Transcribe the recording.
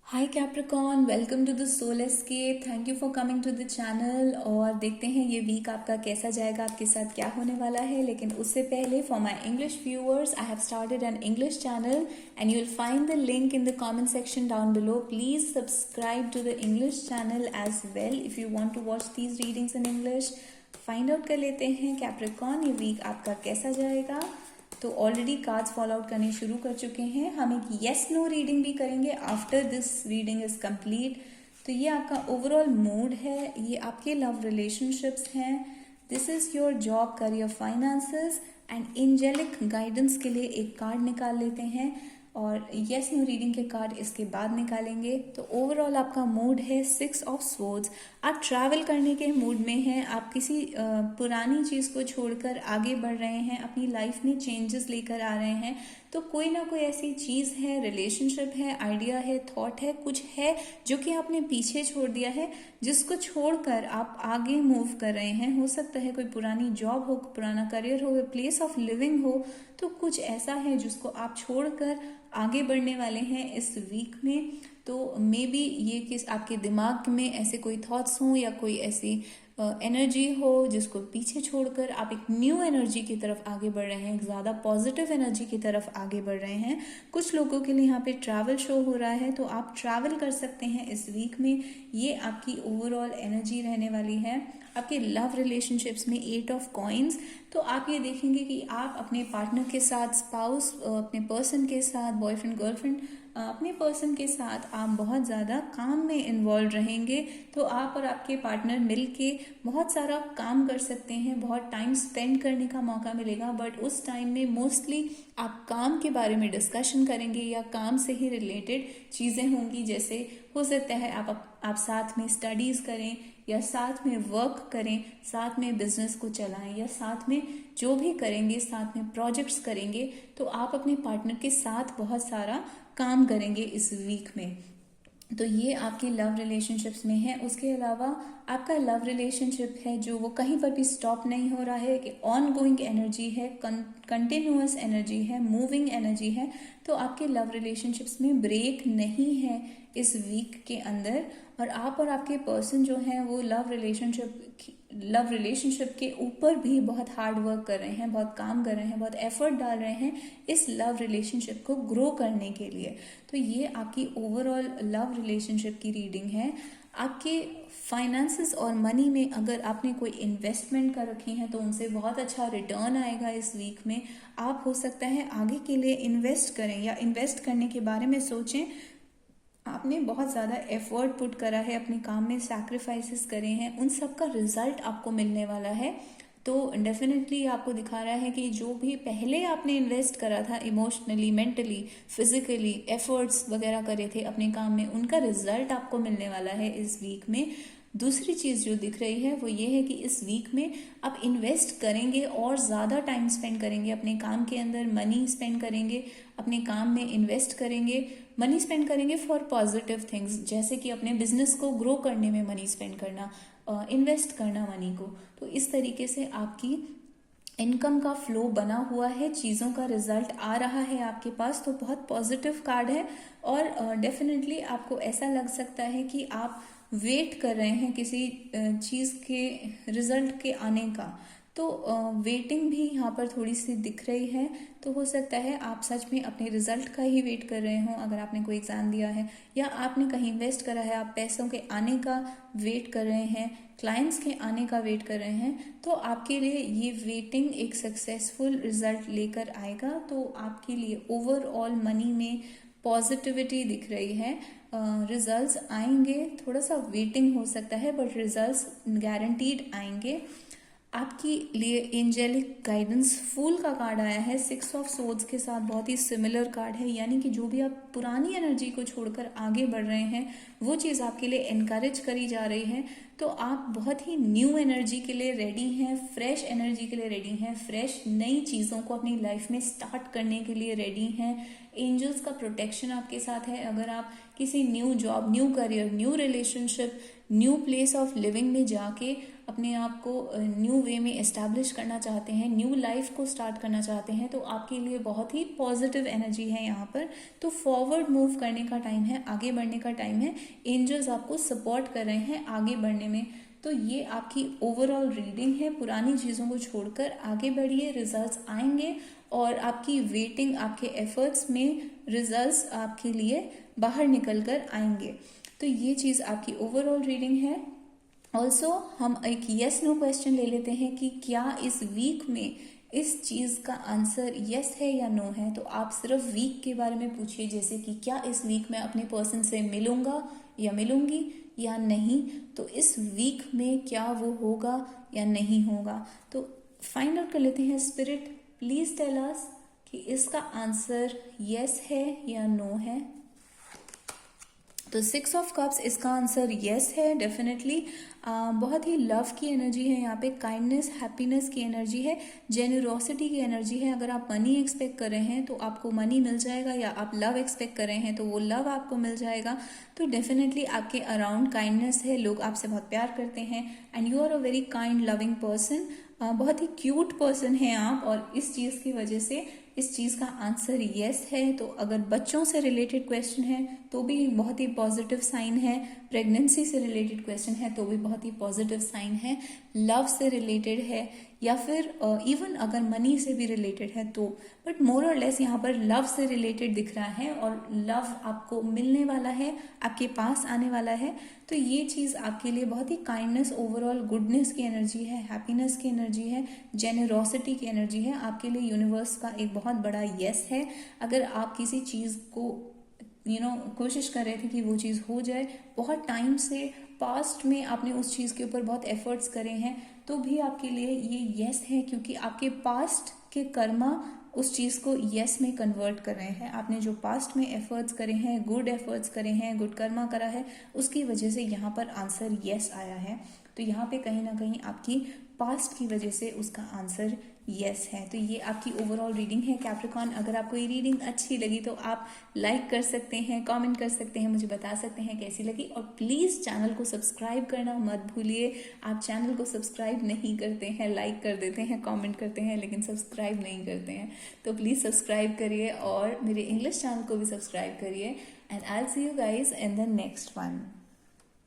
Hi Capricorn, welcome to the Soul Escape. Thank you for coming to the channel. और देखते हैं ये week आपका कैसा जाएगा, आपके साथ क्या होने वाला है। लेकिन उससे पहले for my English viewers, I have started an English channel and you will find the link in the comment section down below. Please subscribe to the English channel as well if you want to watch these readings in English. Find out कर लेते हैं Capricorn ये week आपका कैसा जाएगा। तो already cards follow out करने शुरू कर चुके हैं। हम एक येस नो रीडिंग भी करेंगे after this reading is complete. तो ये आपका ओवरऑल मूड है, ये आपके लव रिलेशनशिप्स हैं, this is your job, career, finances and angelic guidance के लिए एक कार्ड निकाल लेते हैं और येस नो रीडिंग के कार्ड इसके बाद निकालेंगे। तो ओवरऑल आपका मूड है 6 ऑफ स्वॉर्ड्स। आप ट्रैवल करने के मूड में हैं, आप किसी पुरानी चीज़ को छोड़कर आगे बढ़ रहे हैं, अपनी लाइफ में चेंजेस लेकर आ रहे हैं। तो कोई ना कोई ऐसी चीज़ है, रिलेशनशिप है, आइडिया है, थॉट है, कुछ है जो कि आपने पीछे छोड़ दिया है, जिसको छोड़कर आप आगे मूव कर रहे हैं। हो सकता है कोई पुरानी जॉब हो, पुराना करियर हो, प्लेस ऑफ लिविंग हो। तो कुछ ऐसा है जिसको आप छोड़कर आगे बढ़ने वाले हैं इस वीक में। तो मे बी ये किस आपके दिमाग में ऐसे कोई थॉट्स हों या कोई ऐसी एनर्जी हो जिसको पीछे छोड़कर आप एक न्यू एनर्जी की तरफ आगे बढ़ रहे हैं, एक ज़्यादा पॉजिटिव एनर्जी की तरफ आगे बढ़ रहे हैं। कुछ लोगों के लिए यहाँ पे ट्रैवल शो हो रहा है, तो आप ट्रैवल कर सकते हैं इस वीक में। ये आपकी ओवरऑल एनर्जी रहने वाली है। आपके लव रिलेशनशिप्स में 8 ऑफ कॉइन्स। तो आप ये देखेंगे कि आप अपने पार्टनर के साथ, स्पाउस, अपने पर्सन के साथ, बॉयफ्रेंड, गर्लफ्रेंड, अपने पर्सन के साथ आप बहुत ज़्यादा काम में इन्वॉल्व रहेंगे। तो आप और आपके पार्टनर मिलके बहुत सारा काम कर सकते हैं, बहुत टाइम स्पेंड करने का मौका मिलेगा। बट उस टाइम में मोस्टली आप काम के बारे में डिस्कशन करेंगे या काम से ही रिलेटेड चीज़ें होंगी। जैसे हो सकता है आप साथ में स्टडीज़ करें या साथ में वर्क करें, साथ में बिजनेस को चलाएं या साथ में जो भी करेंगे, साथ में प्रोजेक्ट्स करेंगे। तो आप अपने पार्टनर के साथ बहुत सारा काम करेंगे इस वीक में। तो ये आपके लव रिलेशनशिप्स में है। उसके अलावा आपका लव रिलेशनशिप है जो वो कहीं पर भी स्टॉप नहीं हो रहा है, कि ऑन गोइंग एनर्जी है, कंटिन्यूअस एनर्जी है, मूविंग एनर्जी है। तो आपके लव रिलेशनशिप्स में ब्रेक नहीं है इस वीक के अंदर। और आप और आपके पर्सन जो हैं वो लव रिलेशनशिप के ऊपर भी बहुत हार्ड वर्क कर रहे हैं, बहुत काम कर रहे हैं, बहुत एफर्ट डाल रहे हैं इस लव रिलेशनशिप को ग्रो करने के लिए। तो ये आपकी ओवरऑल लव रिलेशनशिप की रीडिंग है। आपके फाइनेंसेस और मनी में अगर आपने कोई इन्वेस्टमेंट कर रखी हैं तो उनसे बहुत अच्छा रिटर्न आएगा इस वीक में। आप हो सकता है आगे के लिए इन्वेस्ट करें या इन्वेस्ट करने के बारे में सोचें। आपने बहुत ज़्यादा एफर्ट पुट करा है, अपने काम में सैक्रिफाइसेस करे हैं, उन सब का रिजल्ट आपको मिलने वाला है। तो डेफिनेटली आपको दिखा रहा है कि जो भी पहले आपने इन्वेस्ट करा था इमोशनली, मेंटली, फिजिकली, एफर्ट्स वगैरह करे थे अपने काम में, उनका रिजल्ट आपको मिलने वाला है इस वीक में। दूसरी चीज़ जो दिख रही है वो ये है कि इस वीक में आप इन्वेस्ट करेंगे और ज़्यादा टाइम स्पेंड करेंगे अपने काम के अंदर, मनी स्पेंड करेंगे, अपने काम में इन्वेस्ट करेंगे, मनी स्पेंड करेंगे फॉर पॉजिटिव थिंग्स, जैसे कि अपने बिजनेस को ग्रो करने में मनी स्पेंड करना, इन्वेस्ट करना मनी को। तो इस तरीके से आपकी इनकम का फ्लो बना हुआ है, चीज़ों का रिजल्ट आ रहा है आपके पास। तो बहुत पॉजिटिव कार्ड है। और डेफिनेटली आपको ऐसा लग सकता है कि आप वेट कर रहे हैं किसी चीज़ के रिजल्ट के आने का। तो वेटिंग भी यहाँ पर थोड़ी सी दिख रही है। तो हो सकता है आप सच में अपने रिजल्ट का ही वेट कर रहे हो, अगर आपने कोई एग्ज़ाम दिया है या आपने कहीं इन्वेस्ट करा है, आप पैसों के आने का वेट कर रहे हैं, क्लाइंट्स के आने का वेट कर रहे हैं। तो आपके लिए ये वेटिंग एक सक्सेसफुल रिजल्ट लेकर आएगा। तो आपके लिए ओवरऑल मनी में पॉजिटिविटी दिख रही है। रिजल्ट्स आएंगे, थोड़ा सा वेटिंग हो सकता है बट रिजल्ट्स गारंटीड आएंगे। आपके लिए एंजेलिक गाइडेंस फूल का कार्ड आया है 6 ऑफ सोर्ड्स के साथ, बहुत ही सिमिलर कार्ड है। यानी कि जो भी आप पुरानी एनर्जी को छोड़कर आगे बढ़ रहे हैं वो चीज़ आपके लिए एनकरेज करी जा रही है। तो आप बहुत ही न्यू एनर्जी के लिए रेडी हैं, फ्रेश एनर्जी के लिए रेडी हैं, फ्रेश नई चीज़ों को अपनी लाइफ में स्टार्ट करने के लिए रेडी हैं। एंजल्स का प्रोटेक्शन आपके साथ है। अगर आप किसी new job, new career, new relationship, new place of living में जाके अपने आप को न्यू वे में एस्टैब्लिश करना चाहते हैं, न्यू लाइफ को स्टार्ट करना चाहते हैं, तो आपके लिए बहुत ही पॉजिटिव एनर्जी है यहाँ पर। तो फॉरवर्ड मूव करने का टाइम है, आगे बढ़ने का टाइम है। एंजल्स आपको सपोर्ट कर रहे हैं आगे बढ़ने में। तो ये आपकी ओवरऑल रीडिंग है। पुरानी चीज़ों को छोड़कर आगे बढ़िए, रिजल्ट्स आएंगे और आपकी वेटिंग, आपके एफर्ट्स में रिजल्ट्स आपके लिए बाहर निकल कर आएंगे। तो ये चीज़ आपकी ओवरऑल रीडिंग है। ऑल्सो हम एक येस नो क्वेश्चन ले लेते हैं कि क्या इस वीक में इस चीज़ का आंसर येस है या नो है। तो आप सिर्फ वीक के बारे में पूछिए, जैसे कि क्या इस वीक में अपने पर्सन से मिलूंगा या मिलूंगी या नहीं। तो इस वीक में क्या वो होगा या नहीं होगा। तो फाइंड आउट कर लेते हैं। स्पिरिट प्लीज टेल अस कि इसका आंसर येस है या नो है। तो 6 ऑफ कप्स, इसका आंसर येस है डेफिनेटली। बहुत ही लव की एनर्जी है यहाँ पे, काइंडनेस, हैप्पीनेस की एनर्जी है, जेनरोसिटी की एनर्जी है। अगर आप मनी एक्सपेक्ट कर रहे हैं तो आपको मनी मिल जाएगा, या आप लव एक्सपेक्ट कर रहे हैं तो वो लव आपको मिल जाएगा। तो डेफिनेटली आपके अराउंड काइंडनेस है, लोग आपसे बहुत प्यार करते हैं and you are a very kind loving person. बहुत ही क्यूट पर्सन है आप, और इस चीज़ की वजह से इस चीज़ का आंसर येस है। तो अगर बच्चों से रिलेटेड क्वेश्चन है तो भी बहुत ही पॉजिटिव साइन है, प्रेगनेंसी से रिलेटेड क्वेश्चन है तो भी बहुत ही पॉजिटिव साइन है, लव से रिलेटेड है या फिर इवन अगर मनी से भी रिलेटेड है तो, बट मोर और लेस यहाँ पर लव से रिलेटेड दिख रहा है और लव आपको मिलने वाला है, आपके पास आने वाला है। तो ये चीज़ आपके लिए बहुत ही काइंडनेस, ओवरऑल गुडनेस की एनर्जी है, हैप्पीनेस की एनर्जी है, जेनरोसिटी की एनर्जी है। आपके लिए यूनिवर्स का एक बहुत बड़ा येस है। अगर आप किसी चीज़ को कोशिश कर रहे थे कि वो चीज़ हो जाए, बहुत टाइम से पास्ट में आपने उस चीज़ के ऊपर बहुत एफर्ट्स करे हैं, तो भी आपके लिए ये येस है, क्योंकि आपके पास्ट के कर्मा उस चीज़ को येस में कन्वर्ट कर रहे हैं। आपने जो पास्ट में एफर्ट्स करे हैं, गुड एफर्ट्स करे हैं, गुड कर्मा करा है, उसकी वजह से यहाँ पर आंसर येस आया है। तो यहाँ पे कहीं ना कहीं आपकी पास्ट की वजह से उसका आंसर येस है। तो ये आपकी ओवरऑल रीडिंग है कैप्रिकॉर्न। अगर आपको ये रीडिंग अच्छी लगी तो आप लाइक कर सकते हैं, कमेंट कर सकते हैं, मुझे बता सकते हैं कैसी लगी, और प्लीज़ चैनल को सब्सक्राइब करना मत भूलिए। आप चैनल को सब्सक्राइब नहीं करते हैं, लाइक कर देते हैं, कमेंट करते हैं, लेकिन सब्सक्राइब नहीं करते हैं। तो प्लीज़ सब्सक्राइब करिए और मेरे इंग्लिश चैनल को भी सब्सक्राइब करिए। And I will see you guys in the next one.